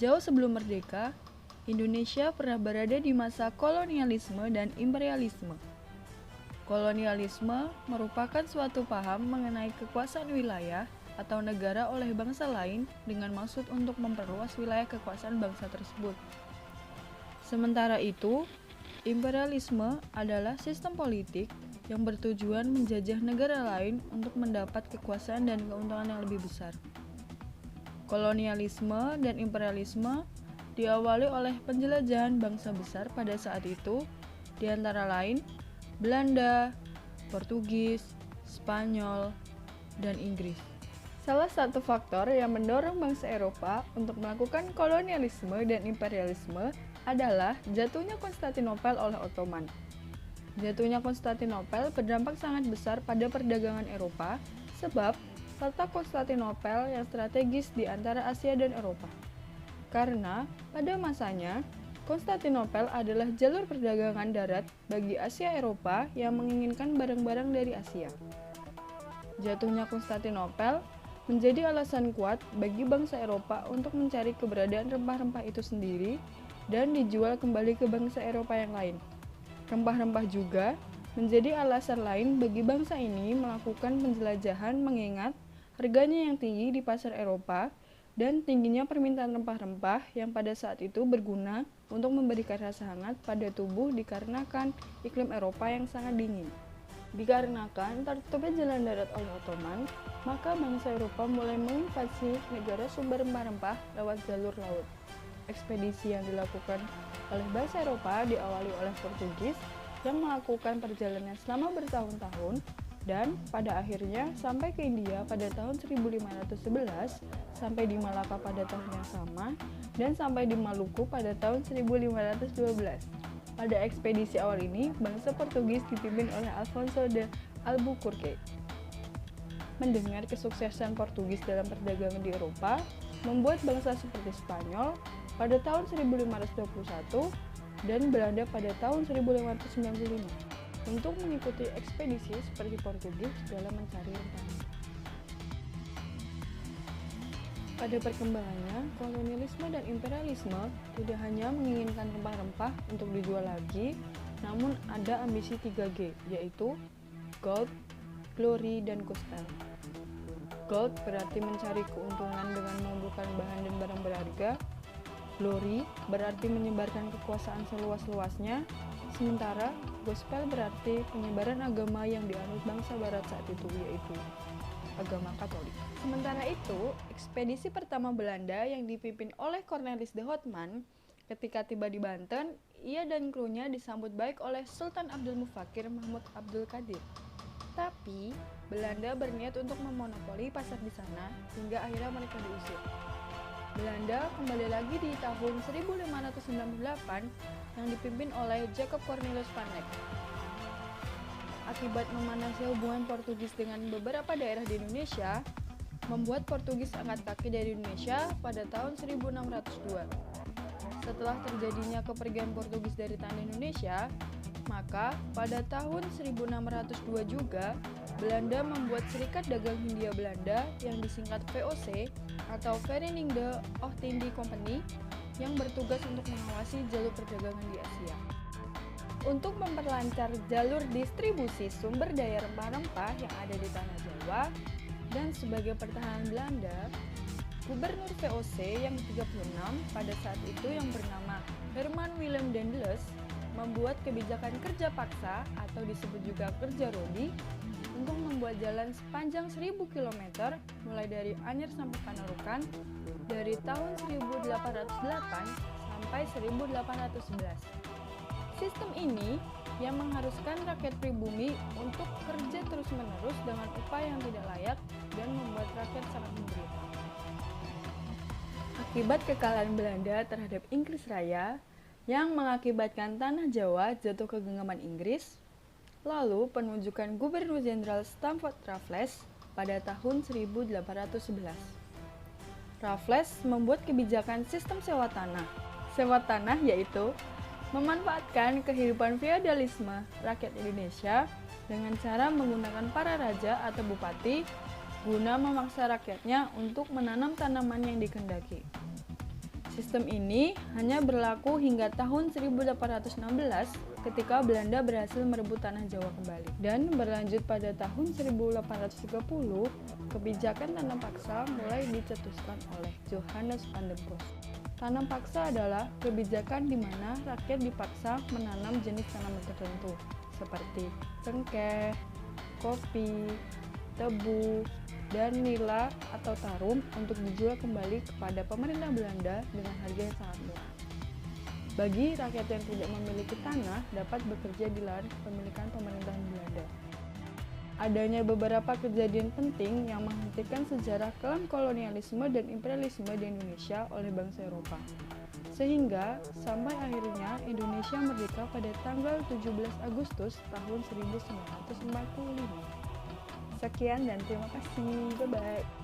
Jauh sebelum merdeka, Indonesia pernah berada di masa kolonialisme dan imperialisme. Kolonialisme merupakan suatu paham mengenai kekuasaan wilayah atau negara oleh bangsa lain dengan maksud untuk memperluas wilayah kekuasaan bangsa tersebut. Sementara itu, imperialisme adalah sistem politik yang bertujuan menjajah negara lain untuk mendapat kekuasaan dan keuntungan yang lebih besar. Kolonialisme dan imperialisme diawali oleh penjelajahan bangsa besar pada saat itu, di antara lain Belanda, Portugis, Spanyol, dan Inggris. Salah satu faktor yang mendorong bangsa Eropa untuk melakukan kolonialisme dan imperialisme adalah jatuhnya Konstantinopel oleh Ottoman. Jatuhnya Konstantinopel berdampak sangat besar pada perdagangan Eropa sebab letak Konstantinopel yang strategis di antara Asia dan Eropa. Karena pada masanya, Konstantinopel adalah jalur perdagangan darat bagi Asia Eropa yang menginginkan barang-barang dari Asia. Jatuhnya Konstantinopel menjadi alasan kuat bagi bangsa Eropa untuk mencari keberadaan rempah-rempah itu sendiri dan dijual kembali ke bangsa Eropa yang lain. Rempah-rempah juga menjadi alasan lain bagi bangsa ini melakukan penjelajahan mengingat harganya yang tinggi di pasar Eropa dan tingginya permintaan rempah-rempah yang pada saat itu berguna untuk memberikan rasa hangat pada tubuh dikarenakan iklim Eropa yang sangat dingin. Dikarenakan tertutupnya jalan darat oleh Ottoman, maka bangsa Eropa mulai menginvasi negara sumber rempah-rempah lewat jalur laut. Ekspedisi yang dilakukan oleh bangsa Eropa diawali oleh Portugis yang melakukan perjalanan selama bertahun-tahun dan pada akhirnya sampai ke India pada tahun 1511, sampai di Malaka pada tahun yang sama, dan sampai di Maluku pada tahun 1512. Pada ekspedisi awal ini, bangsa Portugis dipimpin oleh Alfonso de Albuquerque. Mendengar kesuksesan Portugis dalam perdagangan di Eropa, membuat bangsa seperti Spanyol pada tahun 1521 dan Belanda pada tahun 1595 untuk mengikuti ekspedisi seperti Portugis dalam mencari rempah. Pada perkembangannya, kolonialisme dan imperialisme tidak hanya menginginkan rempah-rempah untuk dijual lagi, namun ada ambisi 3G, yaitu gold, glory, dan gospel. Gold berarti mencari keuntungan dengan mengumpulkan bahan dan barang berharga. Glory berarti menyebarkan kekuasaan seluas-luasnya, sementara gospel berarti penyebaran agama yang dianut bangsa barat saat itu, yaitu agama Katolik. Sementara itu, ekspedisi pertama Belanda yang dipimpin oleh Cornelis de Houtman ketika tiba di Banten, ia dan krunya disambut baik oleh Sultan Abdul Mufakir Mahmud Abdul Qadir. Tapi, Belanda berniat untuk memonopoli pasar di sana hingga akhirnya mereka diusir. Belanda kembali lagi di tahun 1598 yang dipimpin oleh Jacob Cornelis van Eyck. Akibat memanasnya hubungan Portugis dengan beberapa daerah di Indonesia, membuat Portugis angkat kaki dari Indonesia pada tahun 1602. Setelah terjadinya kepergian Portugis dari tanah Indonesia, maka pada tahun 1602 juga Belanda membuat Serikat Dagang Hindia Belanda yang disingkat VOC atau Verenigde Oostindische Compagnie yang bertugas untuk mengawasi jalur perdagangan di Asia. Untuk memperlancar jalur distribusi sumber daya rempah-rempah yang ada di tanah Jawa dan sebagai pertahanan Belanda, Gubernur VOC yang ke-36 pada saat itu yang bernama Herman Willem Daendels membuat kebijakan kerja paksa atau disebut juga kerja rodi untuk membuat jalan sepanjang 1000 km mulai dari Anyer sampai Panarukan dari tahun 1808 sampai 1811. Sistem ini yang mengharuskan rakyat pribumi untuk kerja terus-menerus dengan upah yang tidak layak dan membuat rakyat sangat menderita. Akibat kekalahan Belanda terhadap Inggris Raya yang mengakibatkan tanah Jawa jatuh ke genggaman Inggris, lalu penunjukan Gubernur Jenderal Stamford Raffles pada tahun 1811. Raffles membuat kebijakan sistem sewa tanah. Sewa tanah yaitu memanfaatkan kehidupan feodalisme rakyat Indonesia dengan cara menggunakan para raja atau bupati guna memaksa rakyatnya untuk menanam tanaman yang dikehendaki. Sistem ini hanya berlaku hingga tahun 1816 ketika Belanda berhasil merebut tanah Jawa kembali. Dan berlanjut pada tahun 1830, kebijakan tanam paksa mulai dicetuskan oleh Johannes van der Bos. Tanam paksa adalah kebijakan di mana rakyat dipaksa menanam jenis tanaman tertentu seperti cengkeh, kopi, tebu, dan nila atau tarum untuk dijual kembali kepada pemerintah Belanda dengan harga yang sangat murah. Bagi rakyat yang tidak memiliki tanah dapat bekerja di lahan kepemilikan pemerintahan Belanda. Adanya beberapa kejadian penting yang menghentikan sejarah kelam kolonialisme dan imperialisme di Indonesia oleh bangsa Eropa. Sehingga sampai akhirnya Indonesia merdeka pada tanggal 17 Agustus tahun 1945. Sekian dan terima kasih. Bye-bye.